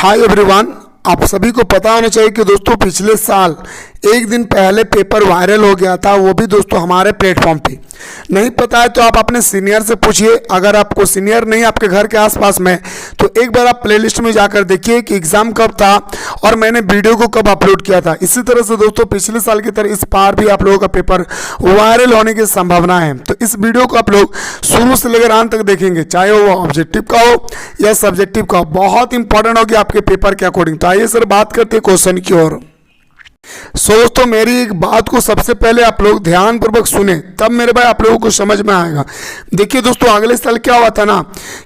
Hi everyone, आप सभी को पता होना चाहिए कि दोस्तों पिछले साल एक दिन पहले पेपर वायरल हो गया था, वो भी दोस्तों हमारे प्लेटफॉर्म पे। नहीं पता है तो आप अपने सीनियर से पूछिए। अगर आपको सीनियर नहीं आपके घर के आसपास में, तो एक बार आप प्लेलिस्ट में जाकर देखिए कि एग्जाम कब था और मैंने वीडियो को कब अपलोड किया था। इसी तरह से दोस्तों पिछले साल की तरह इस बार भी आप लोगों का पेपर वायरल होने की संभावना है। तो इस वीडियो को आप लोग शुरू से लेकर अंत तक देखेंगे, चाहे वो ऑब्जेक्टिव का हो या सब्जेक्टिव का हो। बहुत इंपॉर्टेंट होगी आपके पेपर के अकॉर्डिंग। तो आइए सर बात करते हैं क्वेश्चन की ओर। दोस्तों मेरी एक बात को सबसे पहले आप लोग ध्यानपूर्वक सुने, तब मेरे भाई आप लोगों को समझ में आएगा। देखिए दोस्तों, अगले साल क्या हुआ था ना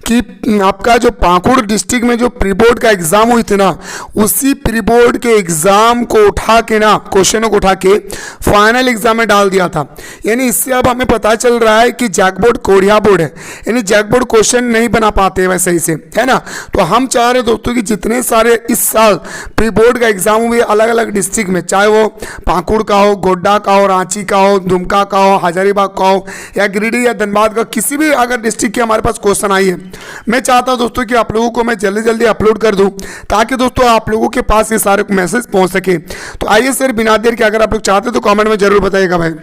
कि आपका जो पाकुड़ डिस्ट्रिक्ट में जो प्री बोर्ड का एग्जाम हुई थी ना, उसी प्री बोर्ड के एग्जाम को उठा के ना, क्वेश्चनों को उठा के फाइनल एग्जाम में डाल दिया था। यानी इससे अब हमें पता चल रहा है कि जैक बोर्ड कोढ़िया बोर्ड है, यानी जैक बोर्ड क्वेश्चन नहीं बना पाते वैसे ही से, है ना। तो हम चाह रहे दोस्तों कि जितने सारे इस साल प्री बोर्ड का एग्जाम हुए अलग अलग डिस्ट्रिक्ट में, चाहे वो पाकुड़ का हो, गोड्डा का हो, रांची का हो, दुमका का हो, हजारीबाग का हो या गिरिडीह या धनबाद का, किसी भी अगर डिस्ट्रिक्ट की हमारे पास क्वेश्चन आई है, मैं चाहता हूं दोस्तों कि आप लोगों को मैं जल्दी जल्दी अपलोड कर दूं, ताकि दोस्तों आप लोगों के पास ये सारे मैसेज पहुंच सके। तो आइए सर बिना देर के, अगर आप लोग चाहते तो कमेंट में जरूर बताइएगा भाई।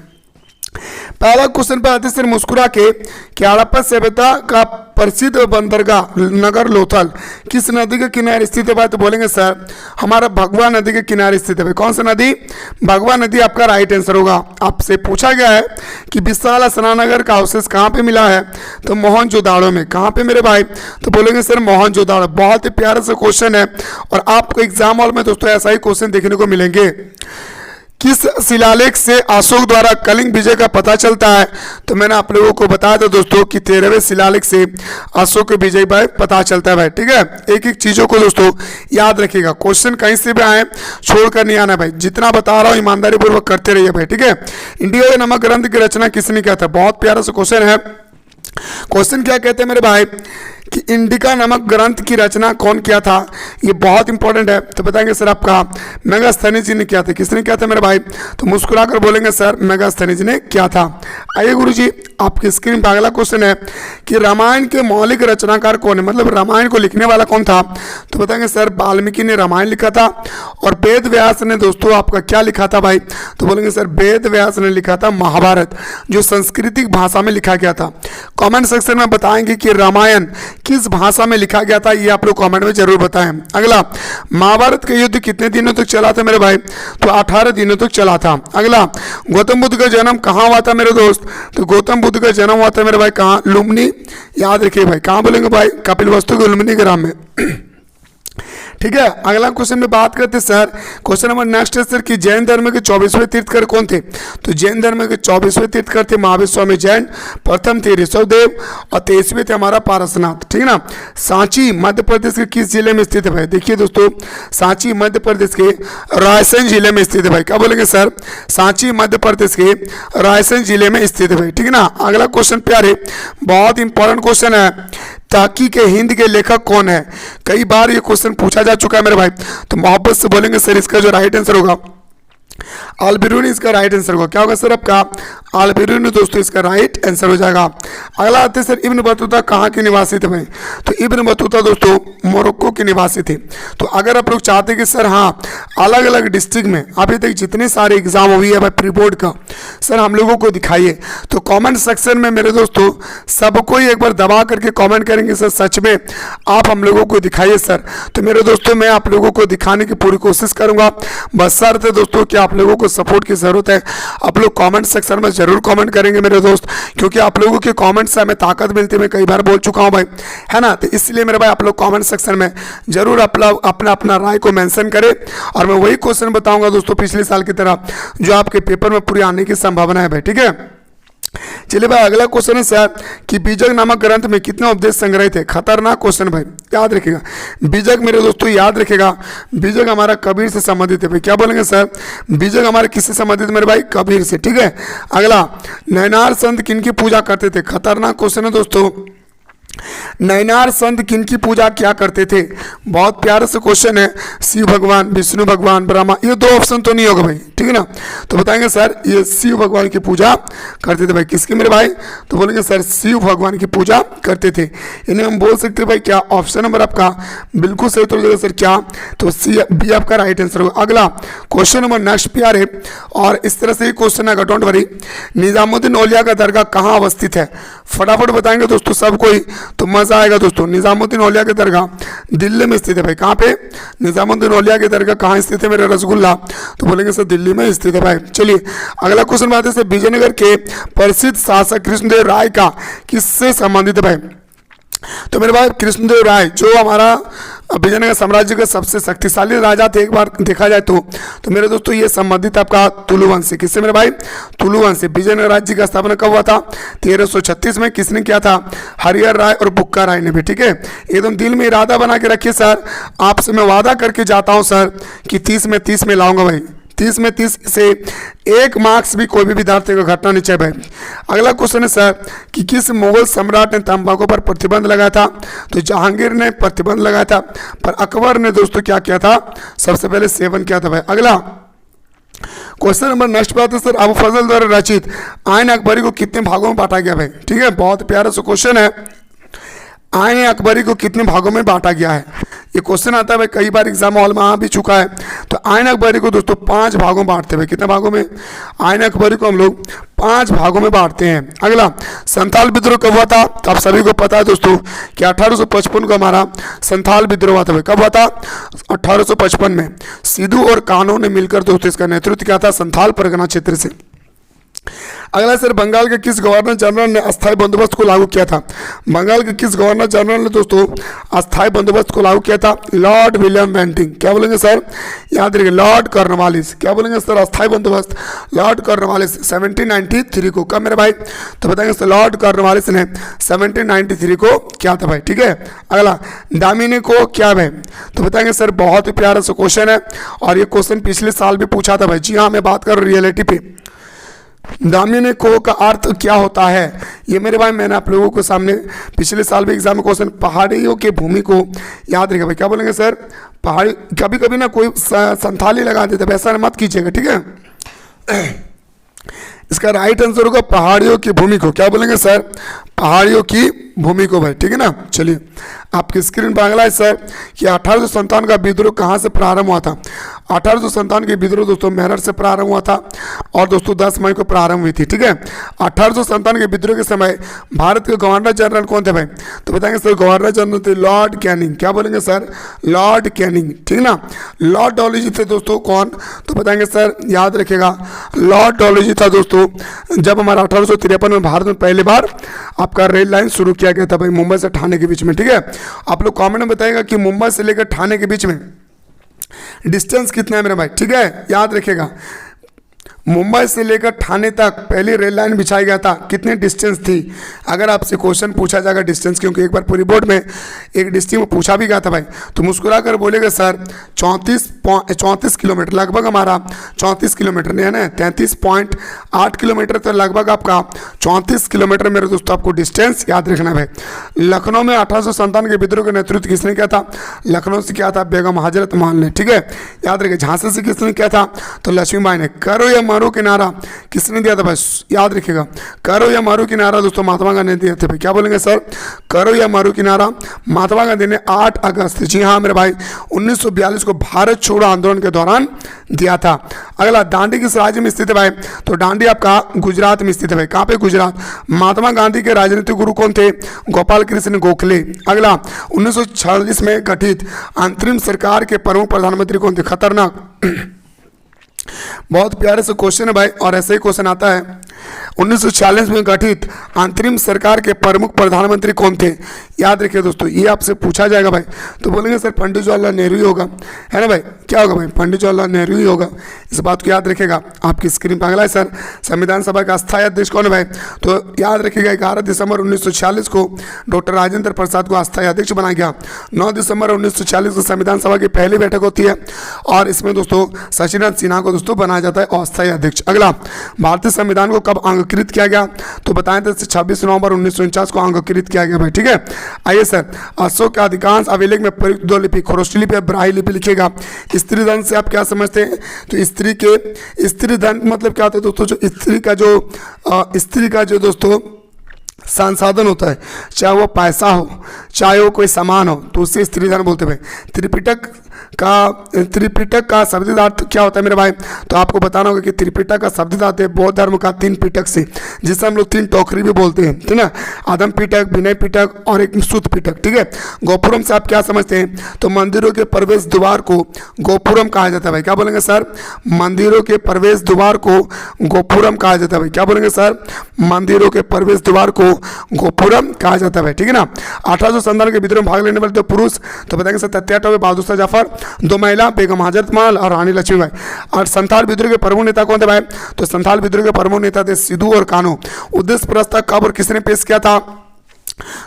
पहला क्वेश्चन पे आते सर मुस्कुरा के कि हड़प्पा सभ्यता का प्रसिद्ध बंदरगाह नगर लोथल किस नदी के किनारे स्थित है भाई? तो बोलेंगे सर हमारा भगवा नदी के किनारे स्थित है भाई। कौन सा नदी? भगवा नदी आपका राइट आंसर होगा। आपसे पूछा गया है कि विशाल स्नानगर का अवशेष कहाँ पे मिला है? तो मोहनजोदाड़ो में। कहाँ पे मेरे भाई? तो बोलेंगे सर मोहनजोदाड़ो। बहुत ही प्यारा सा क्वेश्चन है और आपको एग्जाम हॉल में दोस्तों ऐसा ही क्वेश्चन देखने को मिलेंगे। किस शिलालेख से अशोक द्वारा कलिंग विजय का पता चलता है? तो मैंने आप लोगों को बताया था दोस्तों कि 13वें शिलालेख से अशोक के विजय भाई पता चलता है भाई। ठीक है, एक एक चीजों को दोस्तों याद रखिएगा। क्वेश्चन कहीं से भी आए छोड़कर नहीं आना भाई। जितना बता रहा हूँ ईमानदारी पूर्वक करते रहिए भाई। ठीक है, इंडिया के नमक ग्रंथ की रचना किसने किया था? बहुत प्यारा सा क्वेश्चन है। क्वेश्चन क्या कहते हैं मेरे भाई कि इंडिका नमक ग्रंथ की रचना कौन किया था? ये बहुत इंपॉर्टेंट है। तो बताएंगे सर आपका मेगास्थनीज जी ने किया था। किसने किया था मेरे भाई? तो मुस्कुराकर बोलेंगे सर मेगास्थनीज ने किया था। आइए गुरुजी, आपकी स्क्रीन पर अगला क्वेश्चन है कि रामायण के मौलिक रचनाकार कौन है? मतलब रामायण को लिखने वाला कौन था? तो बताएंगे सर वाल्मीकि ने रामायण लिखा था। और वेद व्यास ने दोस्तों आपका क्या लिखा था भाई? तो बोलेंगे सर वेद व्यास ने लिखा था महाभारत, जो सांस्कृतिक भाषा में लिखा गया था। कमेंट सेक्शन में बताएंगे कि रामायण किस भाषा में लिखा गया था, ये आप लोग कमेंट में जरूर बताएं। अगला, महाभारत का युद्ध कितने दिनों तक चला था मेरे भाई? तो 18 दिनों तक चला था। अगला, गौतम बुद्ध का जन्म कहाँ हुआ था मेरे दोस्त? तो गौतम बुद्ध का जन्म हुआ था मेरे भाई कहाँ? लुम्बिनी। याद रखिए भाई, कहाँ बोलेंगे भाई? कपिलवस्तु के लुम्बिनी ग्राम में। ठीक है, अगला क्वेश्चन में बात करते सर। क्वेश्चन नंबर नेक्स्ट है सर कि जैन धर्म के 24वें तीर्थकर कौन थे? तो जैन धर्म के 24वें तीर्थकर थे महावीर स्वामी जैन, प्रथम थे ऋषभदेव और 23वें थे हमारा पारसनाथ। ठीक है ना। सांची मध्य प्रदेश के किस जिले में स्थित है भाई? देखिए दोस्तों, सांची मध्य प्रदेश के रायसेन जिले में स्थित है भाई। क्या बोलेंगे सर? सांची मध्य प्रदेश के रायसेन जिले में स्थित है भाई। ठीक है ना। अगला क्वेश्चन प्यारे, बहुत इंपॉर्टेंट क्वेश्चन है। तहकीक हिंद के लेखक कौन है? कई बार ये क्वेश्चन पूछा जा चुका है मेरे भाई। तो मोहब्बत से बोलेंगे सर इसका जो राइट आंसर होगा अल-बिरूनी इसका राइट आंसर होगा। क्या होगा सर आपका? अल-बिरूनी दोस्तों इसका राइट आंसर हो जाएगा। अगला आते सर इब्न बतूता कहाँ के निवासी थे भाई? तो इब्न बतूता दोस्तों मोरक्को के निवासी थे। तो अगर आप लोग चाहते कि सर हाँ अलग अलग डिस्ट्रिक्ट में अभी तक जितने सारे एग्जाम हुई है भाई प्री बोर्ड का, सर हम लोगों को दिखाइए, तो कॉमेंट सेक्शन में मेरे दोस्तों सबको ही एक बार दबा करके कॉमेंट करेंगे सर सच में आप हम लोगों को दिखाइए सर। तो मेरे दोस्तों मैं आप लोगों को दिखाने की पूरी कोशिश करूंगा। बस सर थे दोस्तों कि आप लोगों को सपोर्ट की जरूरत है। आप लोग कमेंट सेक्शन में जरूर कमेंट करेंगे मेरे दोस्त, क्योंकि आप लोगों के कमेंट से हमें ताकत मिलती है। मैं कई बार बोल चुका हूं भाई, है ना। तो इसलिए मेरे भाई आप लोग कमेंट सेक्शन में जरूर अपना अपना राय को मेंशन करें और मैं वही क्वेश्चन बताऊंगा दोस्तों पिछले साल की तरह जो आपके पेपर में पूरी आने की संभावना है भाई। ठीक है, चलिए भाई अगला क्वेश्चन है सर कि बीजक नामक ग्रंथ में कितने उपदेश संग्रहित है? खतरनाक क्वेश्चन भाई, याद रखिएगा। बीजक मेरे दोस्तों याद रखिएगा, बीजक हमारा कबीर से संबंधित है भाई। क्या बोलेंगे सर? बीजक हमारे किससे संबंधित मेरे भाई? कबीर से। ठीक है, अगला, नैनार संत किनकी पूजा करते थे? खतरनाक क्वेश्चन है दोस्तों। नैनार संत किनकी पूजा क्या करते थे? बहुत प्यारा सा क्वेश्चन है। शिव भगवान, विष्णु भगवान, ब्रह्मा, ये दो ऑप्शन तो नहीं होगा भाई, ठीक है ना। तो बताएंगे सर ये शिव भगवान की पूजा करते थे भाई। किसकी मेरे भाई? तो बोलेंगे सर शिव भगवान की पूजा करते थे। इन्हें हम बोल सकते हैं भाई क्या? ऑप्शन नंबर आपका बिल्कुल सही उत्तर देगा सर क्या? तो सी बी आपका राइट आंसर होगा। अगला क्वेश्चन नंबर नेक्स्ट प्यार है और इस तरह से ही क्वेश्चन आएगा, डोंट वरी। निजामुद्दीन औलिया का दरगाह कहाँ अवस्थित है? फटाफट बताएंगे दोस्तों सब कोई, तो मजा आएगा दोस्तों। निजामुद्दीन औलिया की दरगाह दिल्ली में स्थित है भाई। कहाँ पे? निजामुद्दीन औलिया की दरगाह कहाँ स्थित है मेरे रसगुल्ला? तो बोलेंगे सर दिल्ली में स्थित है भाई। चलिए अगला क्वेश्चन बात है सर, विजयनगर के प्रसिद्ध शासक कृष्णदेव राय का किससे संबंधित है भाई? तो मेरे भाई कृष्णदेव राय जो हमारा विजयनगर साम्राज्य के सबसे शक्तिशाली राजा थे एक बार देखा जाए तो मेरे दोस्तों ये संबंधित आपका तुलु वंश से। किससे मेरे भाई? तुलु वंश से। विजयनगर राज्य की स्थापना कब हुआ था? 1336 में। किसने किया था? हरिहर राय और बुक्का राय ने भी, ठीक है। एकदम दिल में इरादा बना के रखिए सर, आपसे मैं वादा करके जाता हूँ सर कि 30 में 30 में लाऊंगा भाई। 30 में 30 से 1 मार्क्स भी कोई भी विद्यार्थी को घटना नहीं चाहिए भाई। अगला क्वेश्चन है सर कि किस मुगल सम्राट ने तंबाकू पर प्रतिबंध लगाया था? तो जहांगीर ने प्रतिबंध लगाया था, पर अकबर ने दोस्तों क्या किया था? सबसे पहले सेवन किया था भाई। अगला क्वेश्चन नंबर नेक्स्ट बात है सर, अबू फजल द्वारा रचित आइन अकबरी को कितने भागों में बांटा गया भाई? ठीक है, बहुत प्यारा सा क्वेश्चन है। आइन अकबरी को कितने भागों में बांटा गया है? ये क्वेश्चन आता है भाई, कई बार एग्जाम हॉल में आ भी चुका है। तो आइन अकबरी को दोस्तों 5 भागों में बांटते हैं। कितने भागों में? आइन अकबरी को हम लोग 5 भागों में बांटते हैं। अगला संथाल विद्रोह कब हुआ था? तो आप सभी को पता है दोस्तों कि 1855 को हमारा संथाल विद्रोह हुआ था भाई। कब हुआ था? 1855 में। सिद्धू और कान्हो ने मिलकर दोस्तों इसका नेतृत्व किया था संथाल परगना क्षेत्र से। अगला सर, बंगाल के किस गवर्नर जनरल ने अस्थायी बंदोबस्त को लागू किया था? बंगाल के किस गवर्नर जनरल ने दोस्तों अस्थायी बंदोबस्त को लागू किया था? Lord William Bentinck. क्या बोलेंगे सर? याद रखिए, लॉर्ड कॉर्नवालिस। क्या बोलेंगे सर? अस्थायी बंदोबस्त लॉर्ड कॉर्नवालिस 1793 को। कब मेरे भाई? तो बताएंगे सर लॉर्ड कॉर्नवालिस ने 1793 को क्या था भाई, ठीक है। अगला दामिनी को क्या भाई? तो बताएंगे सर बहुत ही प्यारा सा क्वेश्चन है और ये क्वेश्चन पिछले साल भी पूछा था भाई। जी हाँ, मैं बात कर रियलिटी पे। दामिनी को का अर्थ क्या होता है? ये मेरे भाई मैंने आप लोगों को सामने पिछले साल भी एग्जाम में क्वेश्चन, पहाड़ियों की भूमि को याद रखेगा भाई। क्या बोलेंगे सर? पहाड़ी। कभी कभी ना कोई संथाली लगा देते, वैसा मत कीजिएगा, ठीक है। इसका राइट आंसर होगा पहाड़ियों की भूमि को। क्या बोलेंगे सर? पहाड़ियों की भूमि को भाई, ठीक है ना। चलिए आपकी स्क्रीन पर अगला है सर कि 1857 का विद्रोह कहाँ से प्रारंभ हुआ था? 1857 के विद्रोह दोस्तों मेरठ से प्रारंभ हुआ था और दोस्तों 10 मई को प्रारंभ हुई थी, ठीक है। 1857 के विद्रोह के समय भारत के गवर्नर जनरल कौन थे भाई? तो बताएंगे सर गवर्नर जनरल थे लॉर्ड कैनिंग। क्या बोलेंगे सर? लॉर्ड कैनिंग, ठीक ना। लॉर्ड डॉलहौसी थे दोस्तों कौन? तो बताएंगे सर, याद रखिएगा लॉर्ड डॉलहौसी था दोस्तों जब हमारा 1853 में भारत में पहली बार आपका रेल लाइन शुरू किया गया था भाई, मुंबई से ठाणे के बीच में, ठीक है। आप लोग कमेंट में बताइएगा कि मुंबई से लेकर ठाणे के बीच में डिस्टेंस कितना है मेरे भाई, ठीक है। याद रखिएगा मुंबई से लेकर ठाणे तक पहली रेल लाइन बिछाई गया था, कितनी डिस्टेंस थी? अगर आपसे क्वेश्चन पूछा जाएगा डिस्टेंस, क्योंकि एक बार पूरी बोर्ड में एक डिस्ट्रिक्ट में पूछा भी गया था भाई, तो मुस्कुरा कर बोलेगा सर 34 किलोमीटर, लगभग हमारा 34 किलोमीटर नहीं है ना, 33.8 किलोमीटर, तो लगभग आपका 34 किलोमीटर मेरे दोस्तों आपको डिस्टेंस याद रखना है भाई। लखनऊ में 1857 के विद्रोह का नेतृत्व किसने किया था? लखनऊ से किया था बेगम हजरत महल ने, ठीक है। याद रखिए झांसी से किसने किया था? तो लक्ष्मीबाई ने। करो या मारो की नारा किसने दिया था? बस याद रखिएगा, करो या मारो की नारा दोस्तों महात्मा गांधी ने दिया था भाई। क्या बोलेंगे सर? करो या मारो की नारा महात्मा गांधी ने 8 अगस्त, जी हाँ मेरे भाई, 1942 को भारत छोड़ो आंदोलन के दौरान दिया था। अगला दांडी किस राज्य में स्थित है भाई? तो दांडी आपका गुजरात में स्थित है भाई। कहाँ पे? गुजरात। महात्मा गांधी के राजनीतिक गुरु कौन थे? गोपाल कृष्ण गोखले। अगला 1946 में गठित अंतरिम सरकार के प्रमुख प्रधानमंत्री कौन थे? खतरनाक बहुत प्यारे से क्वेश्चन है भाई, और ऐसे ही क्वेश्चन आता है 1946 में गठित अंतरिम सरकार के प्रमुख प्रधानमंत्री कौन थे? याद रखिए दोस्तों, ये आपसे पूछा जाएगा भाई, तो बोलेंगे सर पंडित जवाहरलाल नेहरू ही होगा, है ना भाई। क्या होगा भाई? पंडित जवाहरलाल नेहरू ही होगा। इस बात को याद रखिएगा। आपकी स्क्रीन पर अगला है सर, संविधान सभा का अस्थायी अध्यक्ष कौन है भाई? तो याद रखिएगा 11 दिसंबर 1946 को डॉक्टर राजेंद्र प्रसाद को अस्थायी अध्यक्ष बनाया गया। 9 दिसंबर 1946 को संविधान सभा की पहली बैठक होती है और इसमें दोस्तों शशिनाथ सिन्हा को दोस्तों बनाया जाता है अस्थायी अध्यक्ष। अगला भारतीय संविधान को कब कब अंगीकृत किया गया? तो बताएं तो 26 नवंबर 1949 को अंगीकृत किया गया भाई, ठीक है। आइए सर, अशोक के अधिकांश अभिलेख में प्रयुक्त दो लिपि खरोष्ठी लिपि और ब्राह्मी लिपि लिखेगा। स्त्री धन से आप क्या समझते हैं? तो स्त्री धन मतलब क्या होता है दोस्तों? जो स्त्री का जो दोस्तों संसाधन होता है, चाहे वो पैसा हो, चाहे वो कोई सामान हो, तो उसे स्त्री धन बोलते हैं। त्रिपिटक का शब्दार्थ क्या होता है मेरे भाई? तो आपको बताना होगा कि त्रिपिटक का शब्दार्थ है बौद्ध धर्म का 3 पिटक से, जिसे हम लोग 3 टोकरी भी बोलते हैं, ठीक है। आदम पिटक, विनय पिटक और एक सुत पिटक, ठीक है। गोपुरम से आप क्या समझते हैं? तो मंदिरों के प्रवेश द्वार को गोपुरम कहा जाता है भाई। क्या बोलेंगे सर? मंदिरों के प्रवेश द्वार को गोपुरम कहा जाता है भाई। क्या बोलेंगे सर? मंदिरों के प्रवेश द्वार को गोपुरम कहा जाता है भाई, ठीक है ना। 1857 के विद्रोह में भाग लेने वाले 2 पुरुष, तो बताएंगे सर 77 बहादुर शाह जफर, 2 महिला बेगम हजरत महल और रानी लक्ष्मीबाई। और संथाल विद्रोह के प्रमुख नेता कौन थे भाई? तो संथाल विद्रोह के प्रमुख नेता थे सिद्धू और कान्हू। उद्देश्य प्रस्ताव कब और किसने पेश किया था?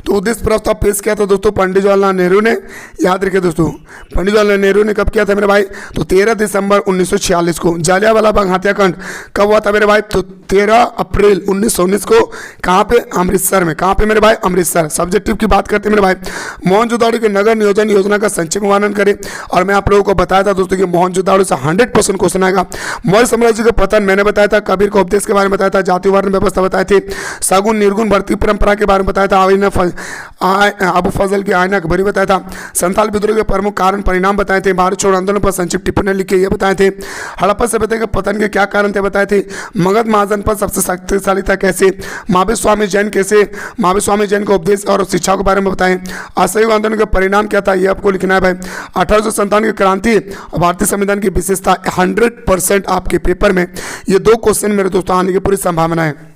तो उद्देश्य प्रस्ताव पेश किया था दोस्तों पंडित जवाहरलाल नेहरू ने। याद रखिए दोस्तों, पंडित जवाहरलाल नेहरू ने कब किया था मेरे भाई? तो 13 दिसंबर 1946 को। जालियांवाला बाग हत्याकांड कब हुआ था मेरे भाई? तो 13 अप्रैल 1919 को। कहाँ पे? अमृतसर में। कहाँ पे मेरे भाई? अमृतसर। सब्जेक्टिव की बात करते हैं मेरे भाई, मोहनजोदड़ो के नगर नियोजन योजना का संक्षिप्त वर्णन करें। और मैं आप लोगों को बताया था दोस्तों कि मोहनजोदड़ो से 100% क्वेश्चन आएगा। मौर्य साम्राज्य का पतन मैंने बताया था, कबीर का उपदेश के बारे में बताया था, जाति वर्ण व्यवस्था बताए थे, सगुन निर्गुण भर्ती परंपरा के बारे में बताया था, अबू फजल की आयना अकबरी बताया था, संथाल विद्रोह के प्रमुख कारण परिणाम बताए थे, भारत छोड़ो आंदोलन पर संक्षिप्त टिप्पणी लिखी ये बताए थे, हड़प्पा सभ्यता के पतन के क्या कारण थे बताए थे, मगध महाजनपद सबसे शक्तिशाली था कैसे, महावीर स्वामी जैन के उपदेश और शिक्षा के बारे में बताएं, असहयोग आंदोलन का परिणाम क्या था ये आपको लिखना है भाई। 1857 की क्रांति और भारतीय संविधान की विशेषता 100% आपके पेपर में ये 2 क्वेश्चन मेरे दोस्तों आने की पूरी संभावना है।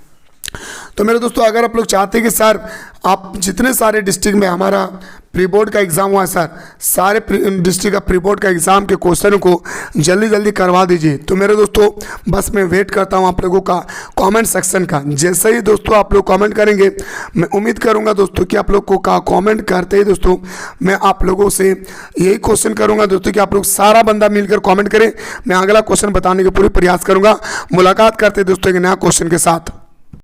तो मेरे दोस्तों अगर आप लोग चाहते हैं कि सर आप जितने सारे डिस्ट्रिक्ट में हमारा प्री बोर्ड का एग्ज़ाम हुआ है सर, सारे डिस्ट्रिक्ट का प्री बोर्ड का एग्ज़ाम के क्वेश्चनों को जल्दी जल्दी करवा दीजिए। तो मेरे दोस्तों बस मैं वेट करता हूँ आप लोगों का कमेंट सेक्शन का। जैसे ही दोस्तों आप लोग कमेंट करेंगे, मैं उम्मीद करूँगा दोस्तों कि आप लोग को का कमेंट करते ही दोस्तों मैं आप लोगों से यही क्वेश्चन करूँगा दोस्तों कि आप लोग सारा बंदा मिलकर कॉमेंट करें। मैं अगला क्वेश्चन बताने का पूरी प्रयास करूँगा। मुलाकात करते दोस्तों एक नया क्वेश्चन के साथ।